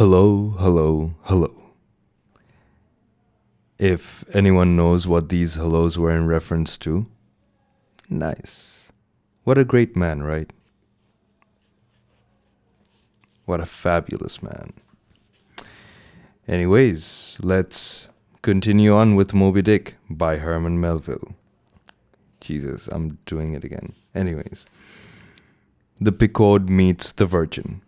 Hello, hello, hello. If anyone knows what these hellos were in reference to, nice. What a great man, right? What a fabulous man. Anyways, let's continue on with Moby Dick by Herman Melville. Jesus, I'm doing it again. Anyways, the Pequod meets the Virgin.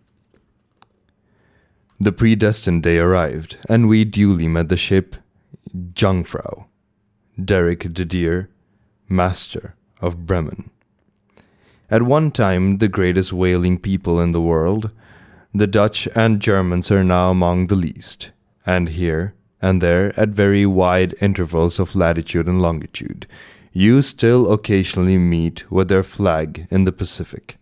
The predestined day arrived, and we duly met the ship Jungfrau, Derek de Deer, master of Bremen. At one time the greatest whaling people in the world, the Dutch and Germans are now among the least, and here and there, at very wide intervals of latitude and longitude, you still occasionally meet with their flag in the Pacific.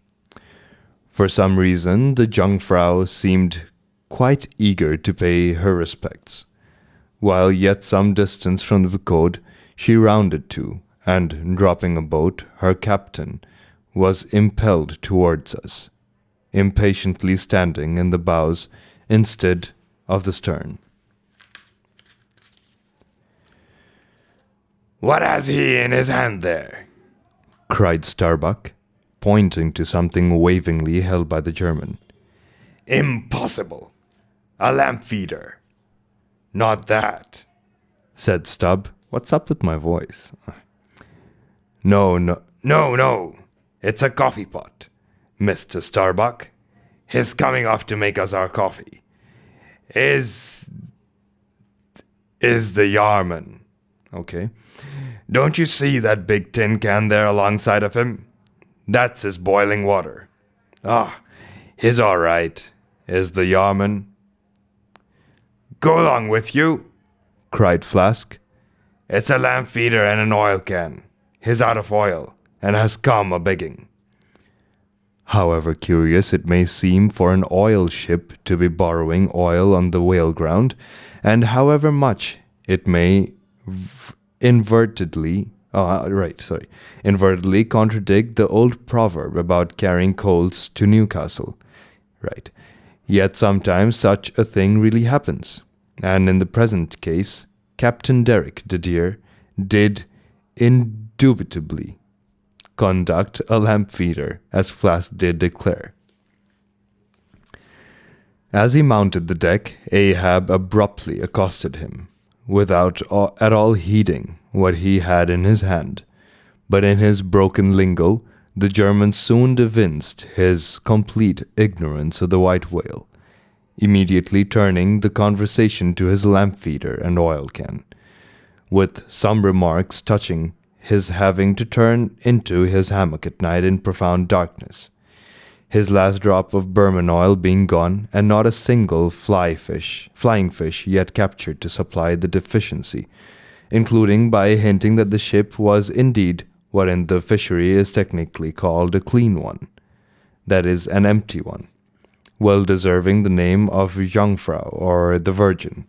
For some reason, the Jungfrau seemed quite eager to pay her respects, while yet some distance from the Pequod she rounded to, and dropping a boat, her captain was impelled towards us, impatiently standing in the bows instead of the stern. "What has he in his hand there?" cried Starbuck, pointing to something wavingly held by the German. "Impossible! A lamp feeder." "Not that," said Stubb. What's up with my voice? No. It's a coffee pot, Mr. Starbuck. He's coming off to make us our coffee. Is the Yarman. Okay. Don't you see that big tin can there alongside of him? That's his boiling water. He's all right. Is the Yarman. "Go along with you," cried Flask. "It's a lamp feeder and an oil can. He's out of oil, and has come a-begging." However curious it may seem for an oil ship to be borrowing oil on the whale ground, and however much it may invertedly contradict the old proverb about carrying coals to Newcastle, yet sometimes such a thing really happens, and in the present case, Captain Derek de Deer did indubitably conduct a lamp feeder, as Flask did declare. As he mounted the deck, Ahab abruptly accosted him, without at all heeding what he had in his hand. But in his broken lingo, the German soon evinced his complete ignorance of the white whale, immediately turning the conversation to his lamp feeder and oil can, with some remarks touching his having to turn into his hammock at night in profound darkness, his last drop of Burman oil being gone, and not a single flying fish yet captured to supply the deficiency, including by hinting that the ship was indeed what in the fishery is technically called a clean one, that is, an empty one, well deserving the name of Jungfrau or the Virgin.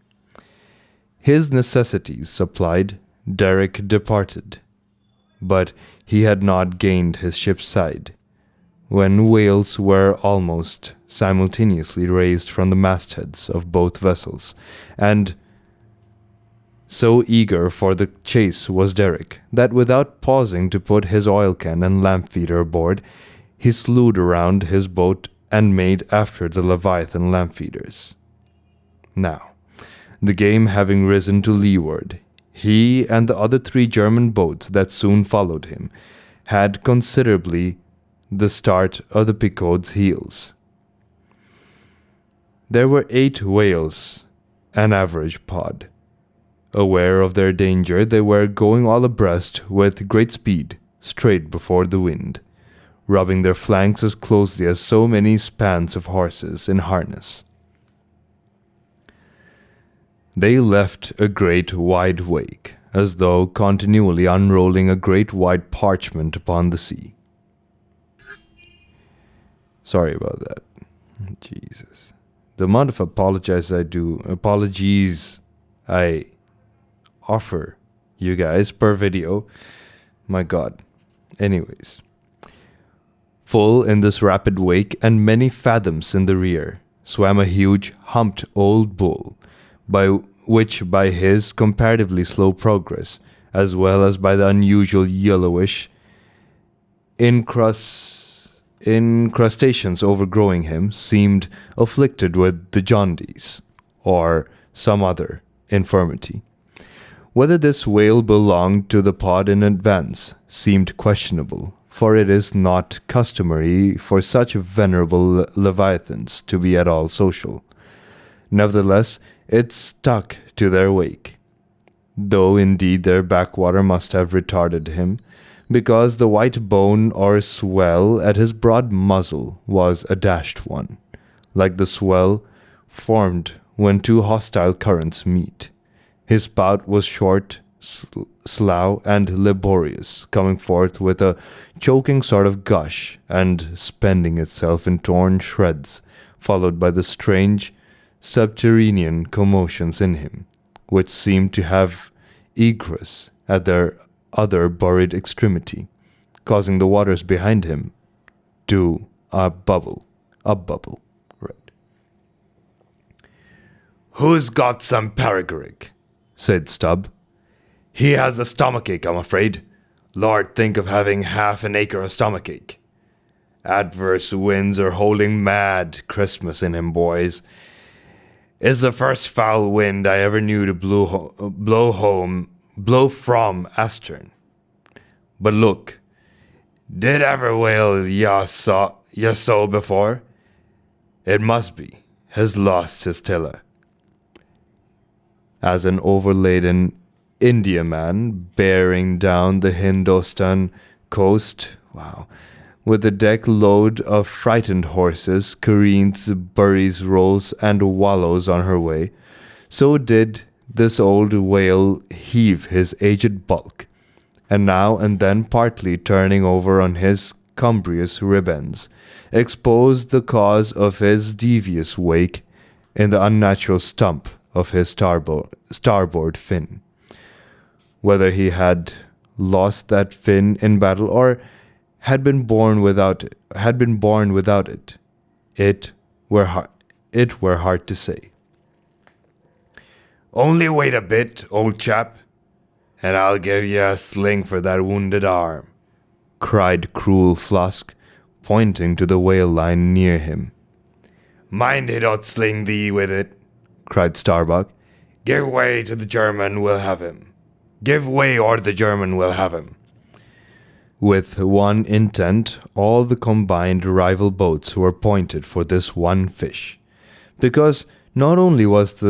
His necessities supplied, Derek departed, but he had not gained his ship's side, when whales were almost simultaneously raised from the mastheads of both vessels, and so eager for the chase was Derek, that without pausing to put his oil can and lamp feeder aboard, he slewed around his boat and made after the Leviathan lamp feeders. Now, the game having risen to leeward, he and the other 3 German boats that soon followed him had considerably the start of the Pequod's heels. There were 8 whales, an average pod. Aware of their danger, they were going all abreast with great speed, straight before the wind, rubbing their flanks as closely as so many spans of horses in harness. They left a great wide wake, as though continually unrolling a great white parchment upon the sea. Sorry about that. Jesus. The amount of apologies I offer you guys per video. My God. Anyways. Full in this rapid wake and many fathoms in the rear, swam a huge, humped old bull, by his comparatively slow progress, as well as by the unusual yellowish incrustations overgrowing him, seemed afflicted with the jaundice, or some other infirmity. Whether this whale belonged to the pod in advance seemed questionable, for it is not customary for such venerable leviathans to be at all social. Nevertheless, it stuck to their wake, though indeed their backwater must have retarded him, because the white bone or swell at his broad muzzle was a dashed one, like the swell formed when two hostile currents meet. His spout was short, slough, and laborious, coming forth with a choking sort of gush, and spending itself in torn shreds, followed by the strange subterranean commotions in him, which seemed to have egress at their other buried extremity, causing the waters behind him to bubble. Right. Who's got some paregoric? Said Stubb. He has a stomachache, I'm afraid. Lord, think of having half an acre of stomachache. Adverse winds are holding mad Christmas in him, boys. It's the first foul wind I ever knew to blow from astern. But look, did ever whale ya saw before? It must be, has lost his tiller. As an overladen Indiaman bearing down the Hindostan coast, with a deck load of frightened horses, careens, buries, rolls, and wallows on her way, so did this old whale heave his aged bulk, and now and then partly turning over on his cumbrous ribbons, exposed the cause of his devious wake in the unnatural stump of his starboard fin. Whether he had lost that fin in battle or had been born without it, it were hard to say. Only wait a bit, old chap, and I'll give ye a sling for that wounded arm, cried cruel Flusk, pointing to the whale line near him. Mind he don't sling thee with it, cried Starbuck. Give way to the German, we'll have him. Give way, or the German will have him. With one intent, all the combined rival boats were pointed for this one fish, because not only was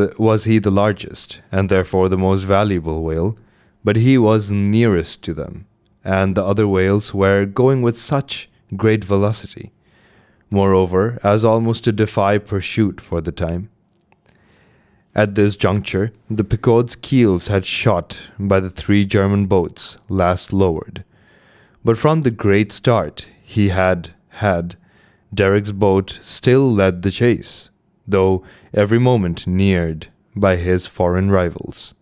he the largest, and therefore the most valuable whale, but he was nearest to them, and the other whales were going with such great velocity, moreover, as almost to defy pursuit for the time. At this juncture, the Pequod's keels had shot by the three German boats last lowered, but from the great start he had Derek's boat still led the chase, though every moment neared by his foreign rivals.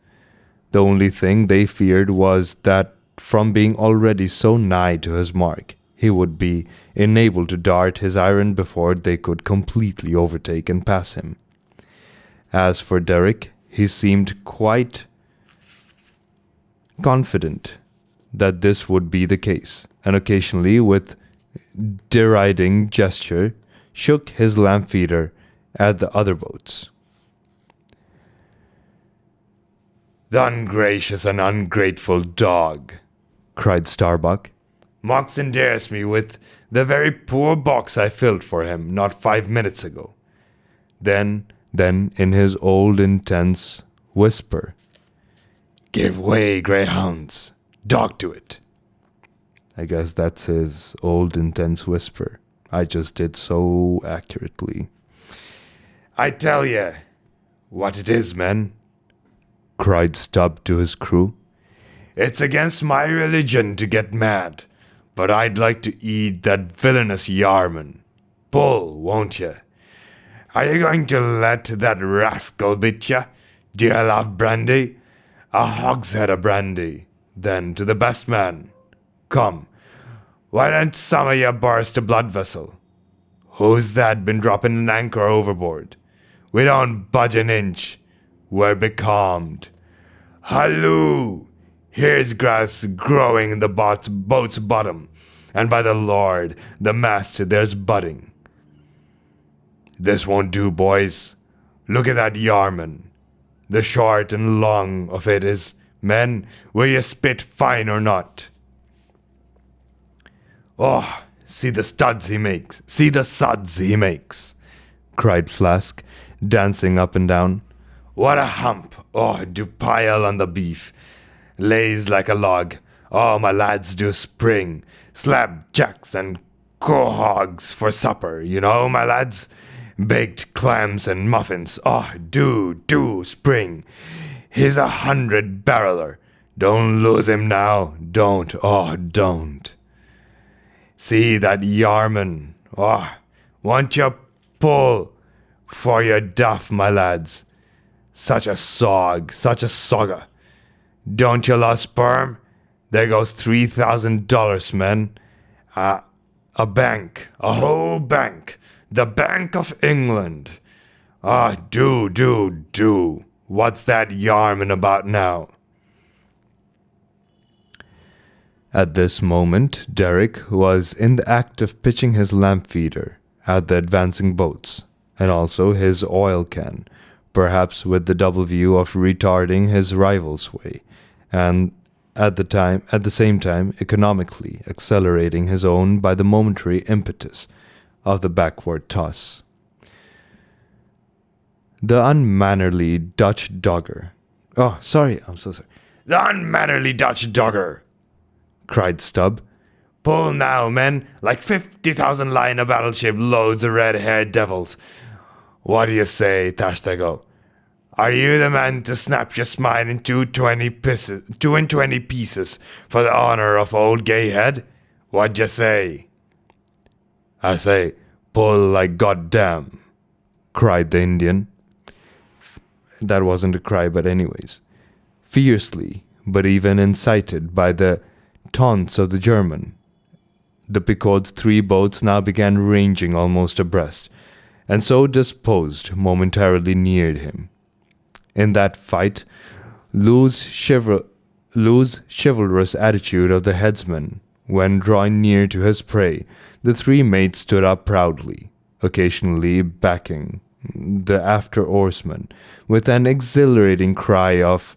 The only thing they feared was that from being already so nigh to his mark, he would be enabled to dart his iron before they could completely overtake and pass him. As for Derek, he seemed quite confident that this would be the case, and occasionally, with deriding gesture, shook his lamp feeder at the other boats. The ungracious and ungrateful dog, cried Starbuck. Mocks and dares me with the very poor box I filled for him not 5 minutes ago. Then, in his old intense whisper, Give way, greyhounds. Dog to it. I guess that's his old intense whisper. I just did so accurately. I tell ye what it is, men, cried Stubb to his crew. It's against my religion to get mad, but I'd like to eat that villainous Yarman. Bull, won't ye? Are you going to let that rascal bit ye? Do you love brandy? A hogshead of brandy, then, to the best man. Come, why don't some of ye burst a blood vessel? Who's that been dropping an anchor overboard? We don't budge an inch. We're becalmed. Halloo! Here's grass growing in the boat's bottom, and by the Lord, the mast there's budding. This won't do, boys. Look at that yarman. The short and long of it is, men, will you spit fine or not? Oh, see the studs he makes, see the suds he makes, cried Flask, dancing up and down. What a hump! Oh, do pile on the beef. Lays like a log. Oh, my lads do spring. Slab jacks and quahogs for supper, you know, my lads. Baked clams and muffins. Oh, do spring. He's 100-barreler. Don't lose him now. Don't. Oh, don't. See that yarman. Oh, won't you pull for your duff, my lads? Such a sogger. Don't you love sperm? There goes $3,000, men. A bank, a whole bank. The Bank of England. Ah, do. What's that yarman about now? At this moment, Derrick was in the act of pitching his lamp feeder at the advancing boats, and also his oil can, perhaps with the double view of retarding his rival's way, and at the same time economically accelerating his own by the momentary impetus of the backward toss. The unmannerly Dutch dogger. Oh, sorry, I'm so sorry. The unmannerly Dutch dogger, cried Stubb. Pull now, men, like 50,000 lying a battleship loads of red-haired devils. What do you say, Tashtego? Are you the man to snap your spine in 220 pieces for the honor of old Gayhead? What'd you say? I say, pull like goddamn, cried the Indian. That wasn't a cry, but anyways. Fiercely, but even incited by the taunts of the German, the Picard's 3 boats now began ranging almost abreast, and so disposed momentarily neared him. In that fight, Lou's chivalrous attitude of the headsman when drawing near to his prey, the 3 mates stood up proudly, occasionally backing the after oarsman with an exhilarating cry of,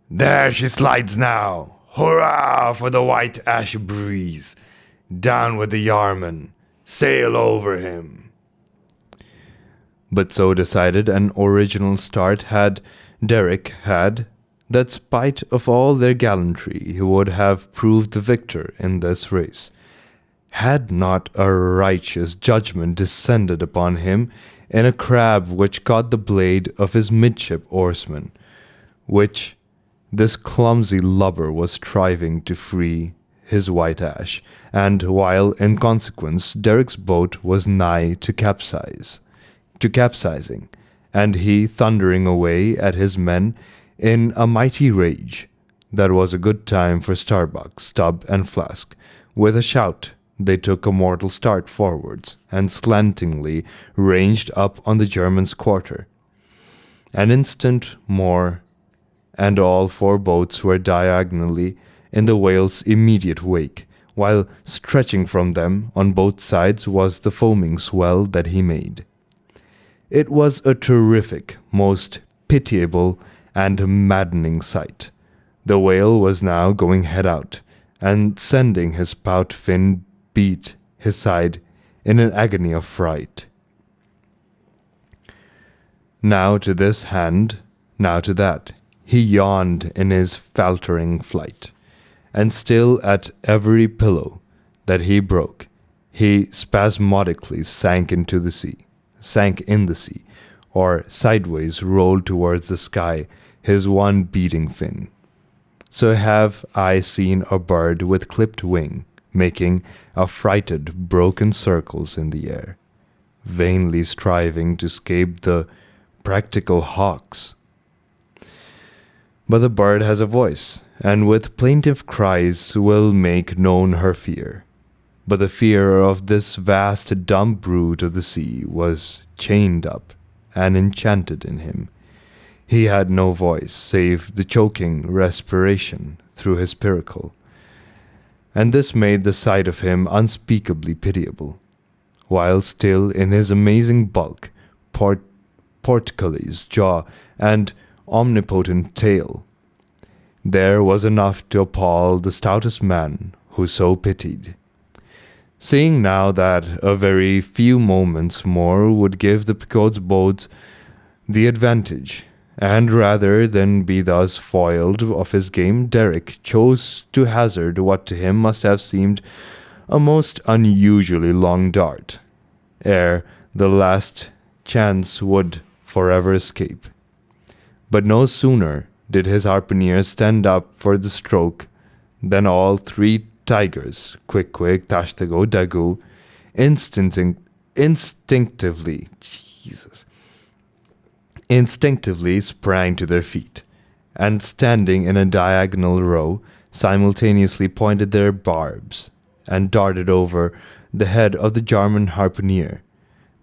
There she slides now! Hurrah for the white ash breeze! Down with the yarman! Sail over him! But so decided an original start had Derrick had, that spite of all their gallantry he would have proved the victor in this race, had not a righteous judgment descended upon him in a crab which caught the blade of his midship oarsman, which this clumsy lubber was striving to free his white ash, and while in consequence Derrick's boat was nigh to capsizing, and he thundering away at his men in a mighty rage, that was a good time for Starbuck, Stubb, and Flask. With a shout, they took a mortal start forwards, and slantingly ranged up on the German's quarter. An instant more, and all 4 boats were diagonally in the whale's immediate wake, while stretching from them on both sides was the foaming swell that he made. It was a terrific, most pitiable, and maddening sight. The whale was now going head out, and sending his spout fin beat his side in an agony of fright. Now to this hand, now to that, he yawned in his faltering flight, and still at every pillow that he broke, he spasmodically sank in the sea, or sideways rolled towards the sky, his one beating fin. So have I seen a bird with clipped wing, making affrighted broken circles in the air, vainly striving to escape the practical hawks. But the bird has a voice, and with plaintive cries will make known her fear. But the fear of this vast dumb brute of the sea was chained up and enchanted in him. He had no voice save the choking respiration through his spiracle, and this made the sight of him unspeakably pitiable, while still in his amazing bulk, portcullis, jaw, and omnipotent tail, there was enough to appall the stoutest man who so pitied. Seeing now that a very few moments more would give the Picot's boats the advantage, and rather than be thus foiled of his game, Derrick chose to hazard what to him must have seemed a most unusually long dart, ere the last chance would forever escape. But no sooner did his harpooner stand up for the stroke than all three tigers, Quick, Tashtago, Dagu, instinctively sprang to their feet, and standing in a diagonal row, simultaneously pointed their barbs, and darted over the head of the German harpooner.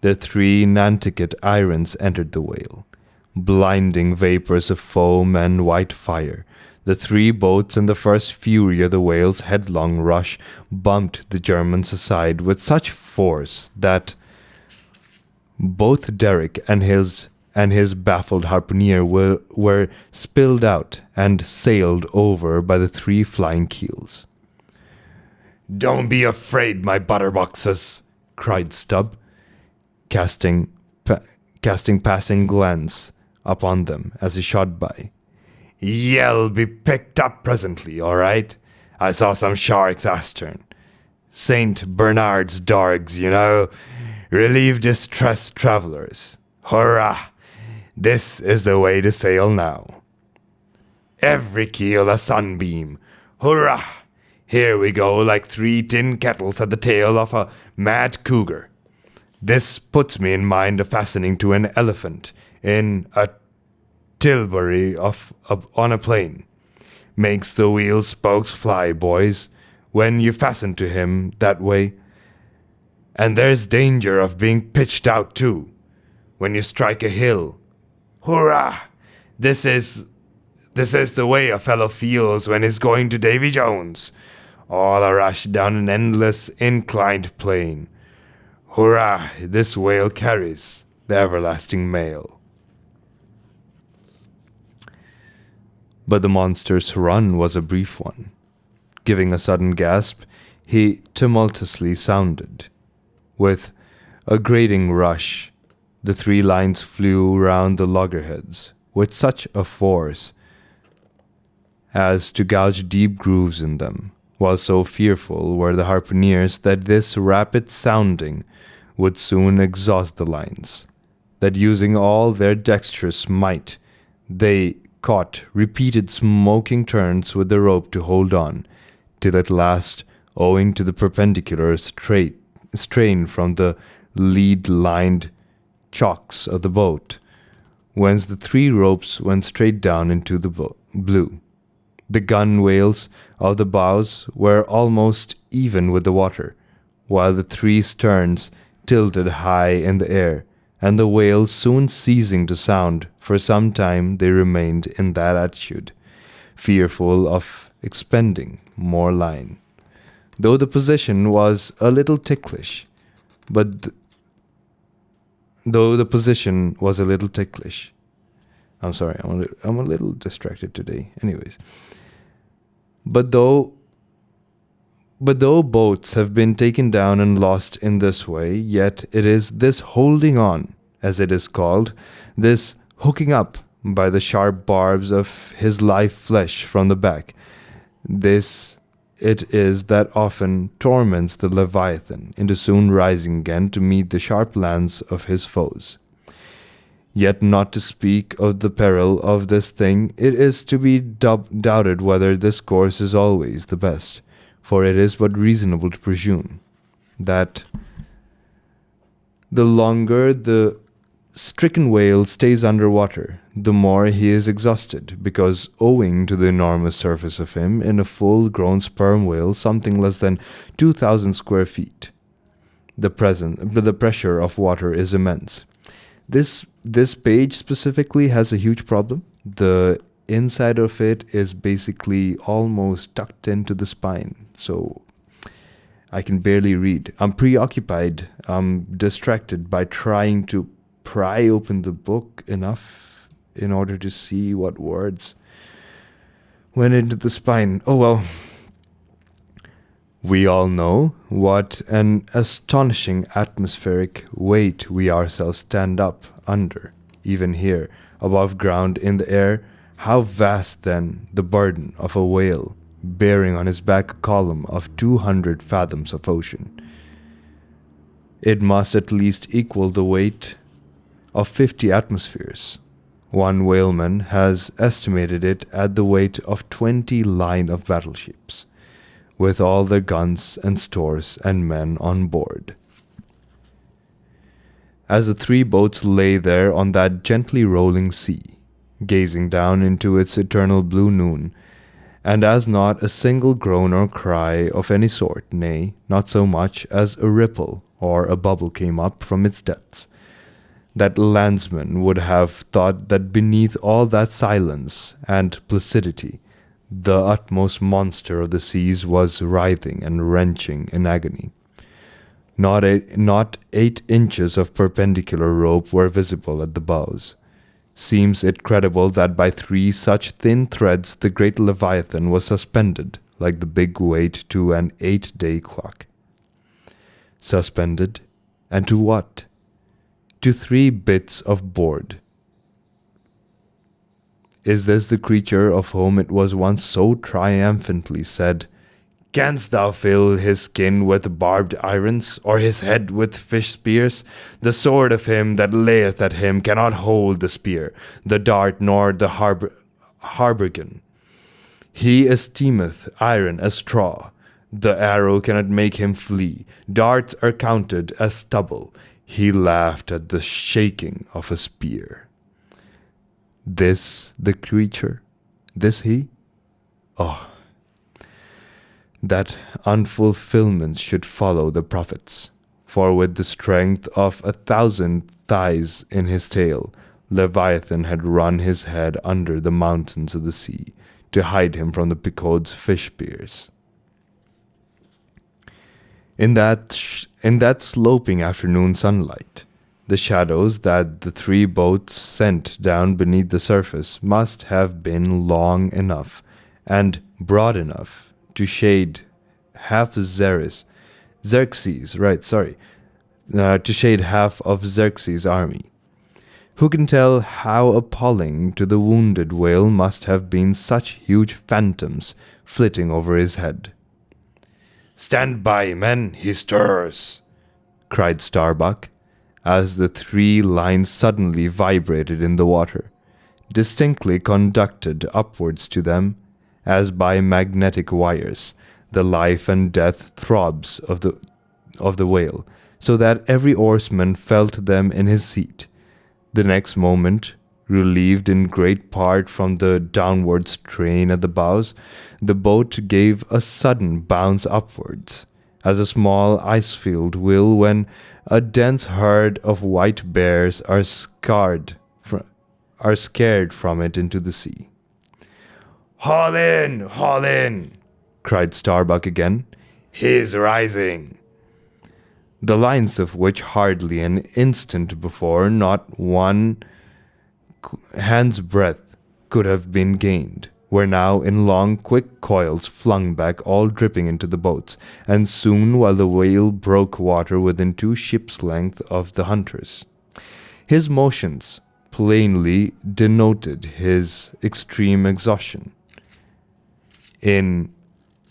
Their three Nantucket irons entered the whale, blinding vapors of foam and white fire. The three boats in the first fury of the whale's headlong rush bumped the Germans aside with such force that both Derrick and his baffled harpooner were spilled out and sailed over by the three flying keels. "Don't be afraid, my butterboxes," cried Stubb, casting passing glance upon them as he shot by. "Ye'll be picked up presently, all right? I saw some sharks astern. St. Bernard's dogs, you know. Relieve distressed travelers. Hurrah! This is the way to sail now. Every keel a sunbeam. Hurrah! Here we go like three tin kettles at the tail of a mad cougar. This puts me in mind of fastening to an elephant in a tilbury on a plane. Makes the wheel spokes fly, boys, when you fasten to him that way. And there's danger of being pitched out, too, when you strike a hill. Hurrah! This is the way a fellow feels when he's going to Davy Jones. All a rush down an endless inclined plane. Hurrah! This whale carries the everlasting mail." But the monster's run was a brief one. Giving a sudden gasp, he tumultuously sounded. With a grating rush, the three lines flew round the loggerheads with such a force as to gouge deep grooves in them, while so fearful were the harpooneers that this rapid sounding would soon exhaust the lines, that using all their dexterous might, they caught repeated smoking turns with the rope to hold on, till at last, owing to the perpendicular strain from the lead-lined chocks of the boat, whence the three ropes went straight down into the blue. The gunwales of the bows were almost even with the water, while the three sterns tilted high in the air, and the whales soon ceasing to sound, for some time they remained in that attitude, fearful of expending more line. Though the position was a little ticklish, I'm sorry, I'm a little distracted today. Anyways. But though boats have been taken down and lost in this way, yet it is this holding on, as it is called, this hooking up by the sharp barbs of his live flesh from the back, this it is that often torments the Leviathan into soon rising again to meet the sharp lance of his foes. Yet not to speak of the peril of this thing, it is to be doubted whether this course is always the best, for it is but reasonable to presume that the longer the stricken whale stays underwater, the more he is exhausted, because owing to the enormous surface of him in a full-grown sperm whale something less than 2,000 square feet, the pressure of water is immense. This page specifically has a huge problem. The inside of it is basically almost tucked into the spine, so I can barely read. I'm preoccupied. I'm distracted by trying to pry open the book enough in order to see what words went into the spine. Oh well. We all know what an astonishing atmospheric weight we ourselves stand up under, even here, above ground in the air. How vast, then, the burden of a whale, bearing on his back a column of 200 fathoms of ocean. It must at least equal the weight of 50 atmospheres. One whaleman has estimated it at the weight of 20 line of battleships, with all their guns and stores and men on board. As the three boats lay there on that gently rolling sea, gazing down into its eternal blue noon, and as not a single groan or cry of any sort, nay, not so much as a ripple or a bubble came up from its depths, that landsman would have thought that beneath all that silence and placidity, the utmost monster of the seas was writhing and wrenching in agony. Not 8 inches of perpendicular rope were visible at the bows. Seems it credible that by 3 such thin threads the great Leviathan was suspended, like the big weight, to an 8-day clock. Suspended? And to what? To 3 bits of board. Is this the creature of whom it was once so triumphantly said, "Canst thou fill his skin with barbed irons, or his head with fish spears? The sword of him that layeth at him cannot hold the spear, the dart, nor the haubergeon. He esteemeth iron as straw. The arrow cannot make him flee. Darts are counted as stubble. He laughed at the shaking of a spear." This the creature? This he? Oh, that unfulfillments should follow the prophets. For with the strength of 1,000 thighs in his tail, Leviathan had run his head under the mountains of the sea to hide him from the Pequod's fish spears. In that sloping afternoon sunlight, the shadows that the 3 boats sent down beneath the surface must have been long enough and broad enough to shade half Xerxes' army. Who can tell how appalling to the wounded whale must have been such huge phantoms flitting over his head? "Stand by, men, he stirs!" cried Starbuck, as the 3 lines suddenly vibrated in the water, distinctly conducted upwards to them, as by magnetic wires, the life and death throbs of the whale, so that every oarsman felt them in his seat. The next moment, relieved in great part from the downward strain at the bows, the boat gave a sudden bounce upwards, as a small ice-field will when a dense herd of white bears are scared from it into the sea. Haul in, cried Starbuck again. "He's rising." The lines of which hardly an instant before not one hand's breadth could have been gained, were now in long, quick coils flung back, all dripping into the boats, and soon, while the whale broke water within 2 ships' length of the hunters. His motions plainly denoted his extreme exhaustion. In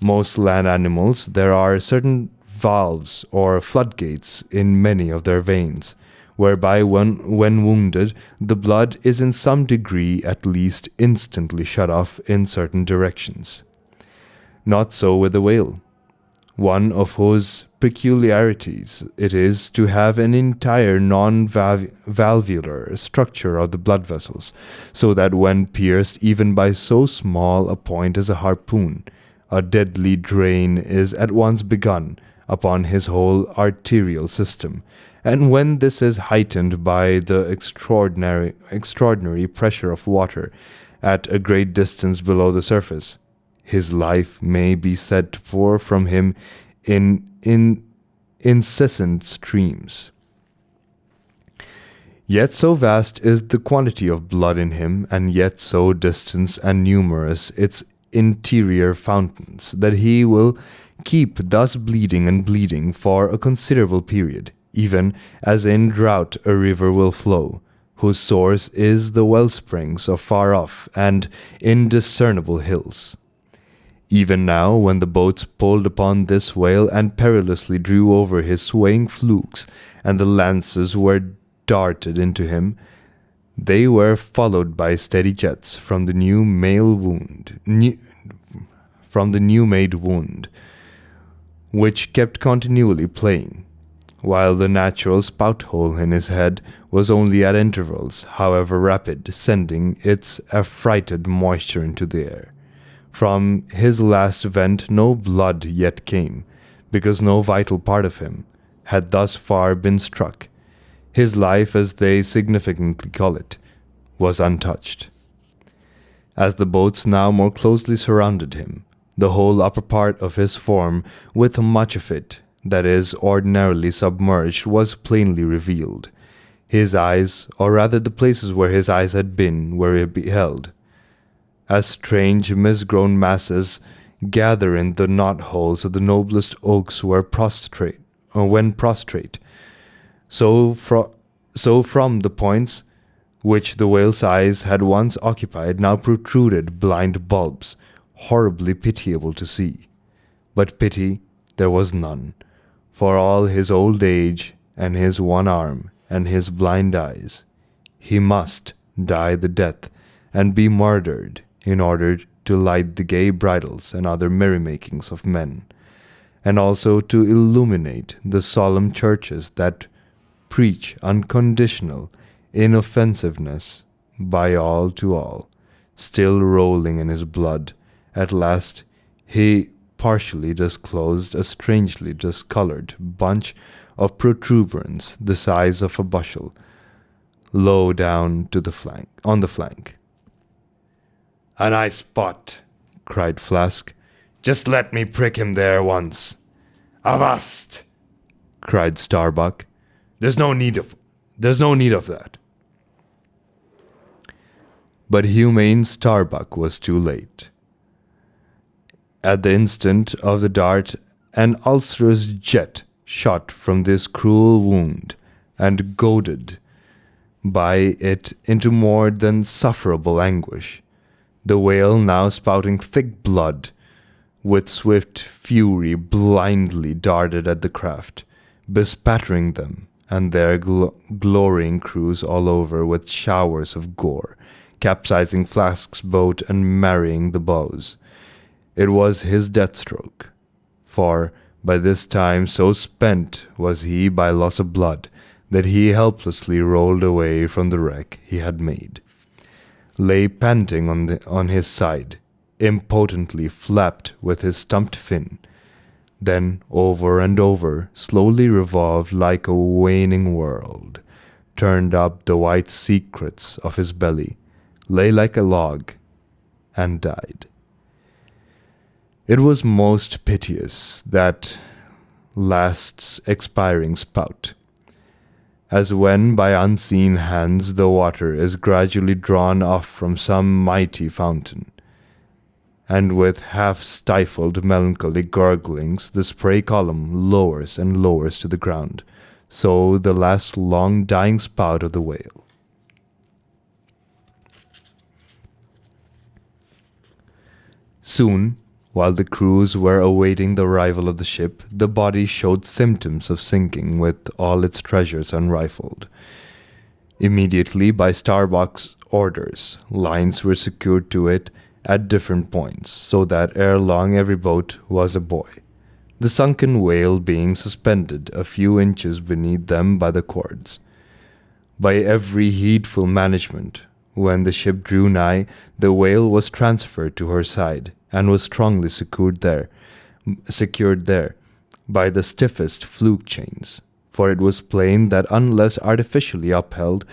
most land animals, there are certain valves or floodgates in many of their veins, whereby when wounded, the blood is in some degree at least instantly shut off in certain directions. Not so with the whale, one of whose peculiarities it is to have an entire non-valvular structure of the blood vessels, so that when pierced even by so small a point as a harpoon, a deadly drain is at once begun upon his whole arterial system, and when this is heightened by the extraordinary pressure of water at a great distance below the surface, his life may be said to pour from him in incessant streams. Yet so vast is the quantity of blood in him, and yet so distant and numerous its interior fountains, that he will keep thus bleeding and bleeding for a considerable period, even as in drought a river will flow, whose source is the wellsprings of far-off and indiscernible hills. Even now, when the boats pulled upon this whale and perilously drew over his swaying flukes, and the lances were darted into him, they were followed by steady jets from the new made wound, which kept continually playing, while the natural spout hole in his head was only at intervals, however rapid, sending its affrighted moisture into the air. From his last vent no blood yet came, because no vital part of him had thus far been struck. His life, as they significantly call it, was untouched. As the boats now more closely surrounded him, the whole upper part of his form, with much of it that is ordinarily submerged, was plainly revealed. His eyes, or rather the places where his eyes had been, were beheld. As strange misgrown masses gather in the knot-holes of the noblest oaks when prostrate, so from the points which the whale's eyes had once occupied now protruded blind bulbs, horribly pitiable to see. But pity there was none, for all his old age and his one arm and his blind eyes. He must die the death and be murdered in order to light the gay bridals and other merrymakings of men, and also to illuminate the solemn churches that preach unconditional inoffensiveness by all to all. Still rolling in his blood, at last he partially disclosed a strangely discolored bunch of protuberance the size of a bushel, low down to the on the flank. "A nice spot," cried Flask. "Just let me prick him there once." "Avast!" cried Starbuck. There's no need of that." But humane Starbuck was too late. At the instant of the dart, an ulcerous jet shot from this cruel wound, and goaded by it into more than sufferable anguish. The whale, now spouting thick blood, with swift fury blindly darted at the craft, bespattering them and their glorying crews all over with showers of gore, capsizing Flask's boat and marrying the bows. It was his death stroke, for by this time so spent was he by loss of blood that he helplessly rolled away from the wreck he had made, lay panting on his side, impotently flapped with his stumped fin, then over and over slowly revolved like a waning world, turned up the white secrets of his belly, lay like a log, and died. It was most piteous, that last expiring spout, as when by unseen hands the water is gradually drawn off from some mighty fountain, and with half-stifled melancholy gurglings the spray column lowers and lowers to the ground, so the last long dying spout of the whale. Soon, while the crews were awaiting the arrival of the ship, the body showed symptoms of sinking with all its treasures unrifled. Immediately, by Starbuck's orders, lines were secured to it at different points, so that ere long every boat was a buoy. the sunken whale being suspended a few inches beneath them by the cords. By every heedful management, when the ship drew nigh, the whale was transferred to her side, and was strongly secured there by the stiffest fluke chains, for it was plain that unless artificially upheld,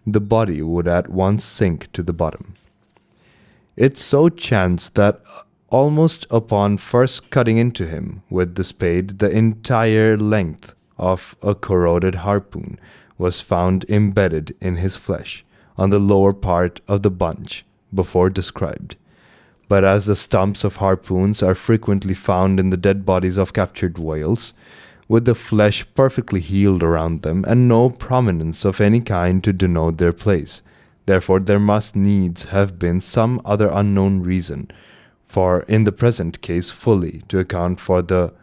the body would at once sink to the bottom. It so chanced that almost upon first cutting into him with the spade, the entire length of a corroded harpoon was found embedded in his flesh on the lower part of the bunch before described. But as the stumps of harpoons are frequently found in the dead bodies of captured whales, with the flesh perfectly healed around them and no prominence of any kind to denote their place, therefore there must needs have been some other unknown reason, for in the present case fully to account for the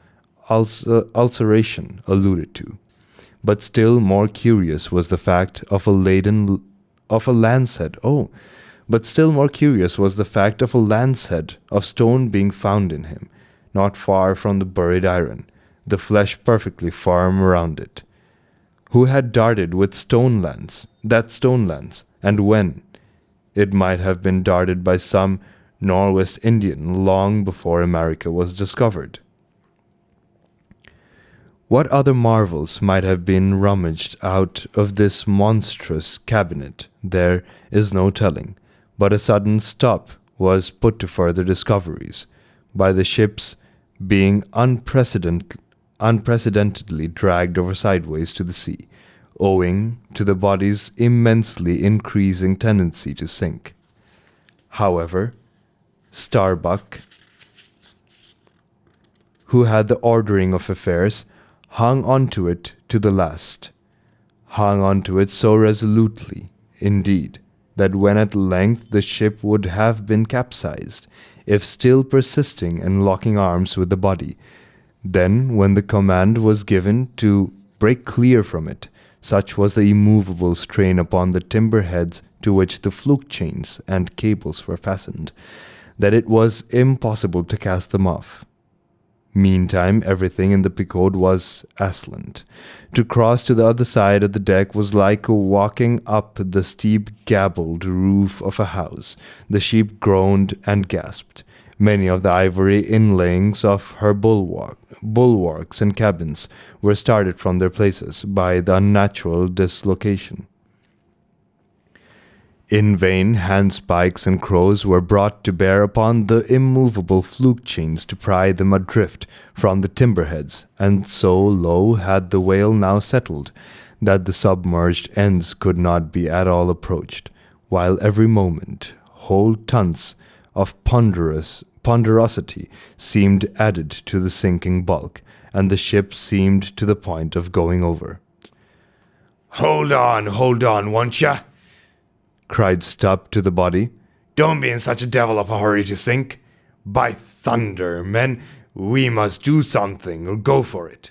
ulceration alluded to. But still more curious was the fact of a lancet. But still more curious was the fact of a lancet of stone being found in him, not far from the buried iron, the flesh perfectly firm around it. Who had darted with that stone lance, and when? It might have been darted by some Northwest Indian long before America was discovered. What other marvels might have been rummaged out of this monstrous cabinet there is no telling, but a sudden stop was put to further discoveries, by the ship's being unprecedentedly dragged over sideways to the sea, owing to the body's immensely increasing tendency to sink. However, Starbuck, who had the ordering of affairs, hung on to it to the last, hung on to it so resolutely, indeed, that when at length the ship would have been capsized, if still persisting in locking arms with the body, then when the command was given to break clear from it, such was the immovable strain upon the timber heads to which the fluke chains and cables were fastened, that it was impossible to cast them off. Meantime, everything in the Picode was aslant. To cross to the other side of the deck was like walking up the steep gabled roof of a house. The ship groaned and gasped. Many of the ivory inlayings of her bulwarks and cabins were started from their places by the unnatural dislocation. In vain, handspikes and crows were brought to bear upon the immovable fluke chains to pry them adrift from the timber-heads, and so low had the whale now settled that the submerged ends could not be at all approached, while every moment whole tons of ponderosity seemed added to the sinking bulk, and the ship seemed to the point of going over. Hold on, won't ya?" cried Stubb to the body. "Don't be in such a devil of a hurry to sink. By thunder, men, we must do something or go for it.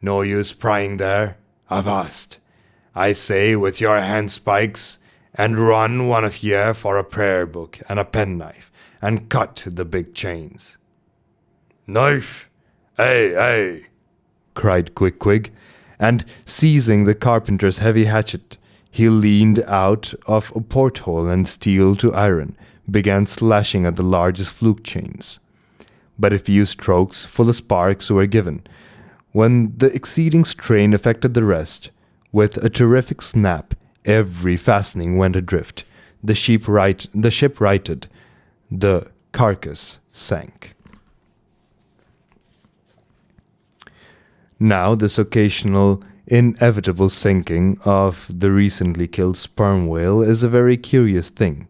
No use prying there. Avast, I say, with your handspikes, and run one of ye for a prayer book and a penknife, and cut the big chains." "Knife? Aye," cried Quick-Quig, and seizing the carpenter's heavy hatchet, he leaned out of a porthole and steel to iron, began slashing at the largest fluke chains. But a few strokes, full of sparks, were given, when the exceeding strain affected the rest. With a terrific snap, every fastening went adrift. The ship righted, the carcass sank. Now this occasional inevitable sinking of the recently killed sperm whale is a very curious thing,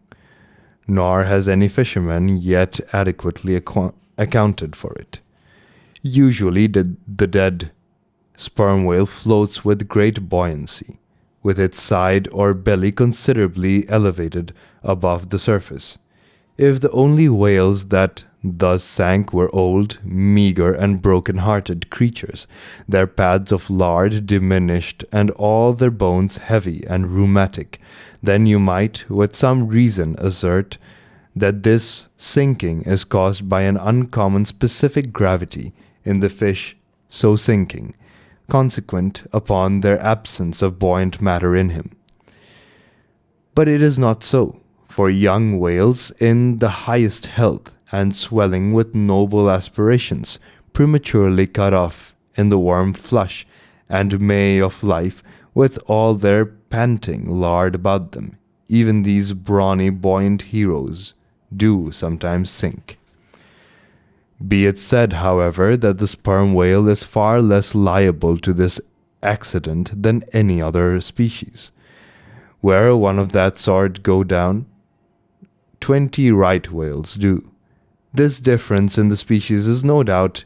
nor has any fisherman yet adequately accounted for it. Usually the dead sperm whale floats with great buoyancy, with its side or belly considerably elevated above the surface. If the only whales that thus sank were old, meagre, and broken-hearted creatures, their pads of lard diminished, and all their bones heavy and rheumatic, then you might with some reason assert that this sinking is caused by an uncommon specific gravity in the fish so sinking, consequent upon their absence of buoyant matter in him. But it is not so, for young whales in the highest health and swelling with noble aspirations, prematurely cut off in the warm flush and May of life, with all their panting lard about them, even these brawny buoyant heroes do sometimes sink. Be it said, however, that the sperm whale is far less liable to this accident than any other species. Where one of that sort go down, 20 right whales do. This difference in the species is no doubt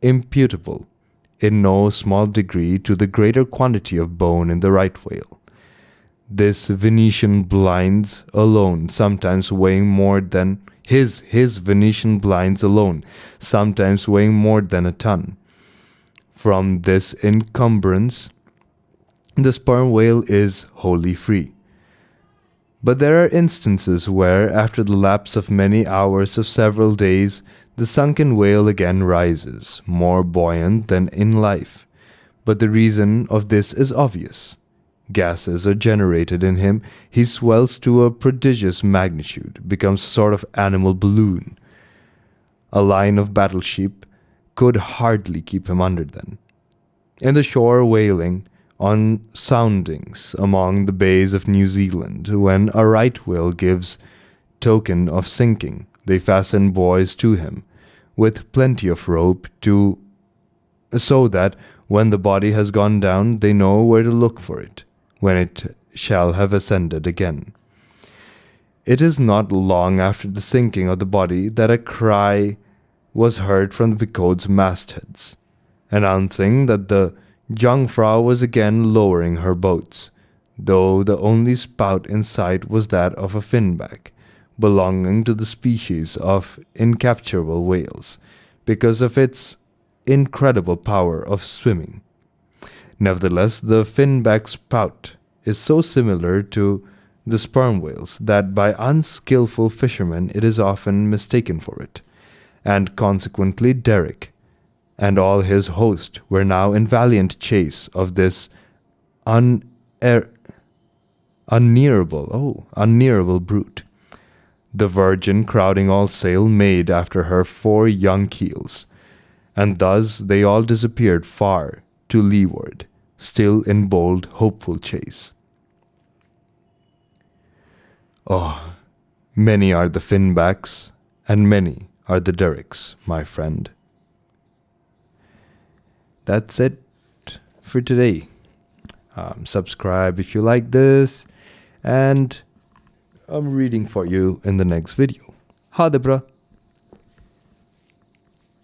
imputable in no small degree to the greater quantity of bone in the right whale. This Venetian blinds alone sometimes weighing more than his Venetian blinds alone sometimes weighing more than a ton. From this encumbrance, the sperm whale is wholly free. But there are instances where, after the lapse of many hours of several days, the sunken whale again rises, more buoyant than in life. But the reason of this is obvious. Gases are generated in him, he swells to a prodigious magnitude, becomes a sort of animal balloon. A line of battleship could hardly keep him under then. In the shore whaling, on soundings among the bays of New Zealand, when a right whale gives token of sinking, they fasten buoys to him, with plenty of rope so that when the body has gone down, they know where to look for it, when it shall have ascended again. It is not long after the sinking of the body that a cry was heard from the Picote's mastheads, announcing that the Jungfrau was again lowering her boats, though the only spout in sight was that of a finback, belonging to the species of incapturable whales, because of its incredible power of swimming. Nevertheless, the finback spout is so similar to the sperm whales that by unskilful fishermen it is often mistaken for it, and consequently Derrick and all his host were now in valiant chase of this unnearable brute, the Virgin crowding all sail made after her 4 young keels, and thus they all disappeared far to leeward, still in bold, hopeful chase. Oh, many are the finbacks, and many are the derricks, my friend. That's it for today. Subscribe if you like this, and I'm reading for you in the next video. Ha det bra!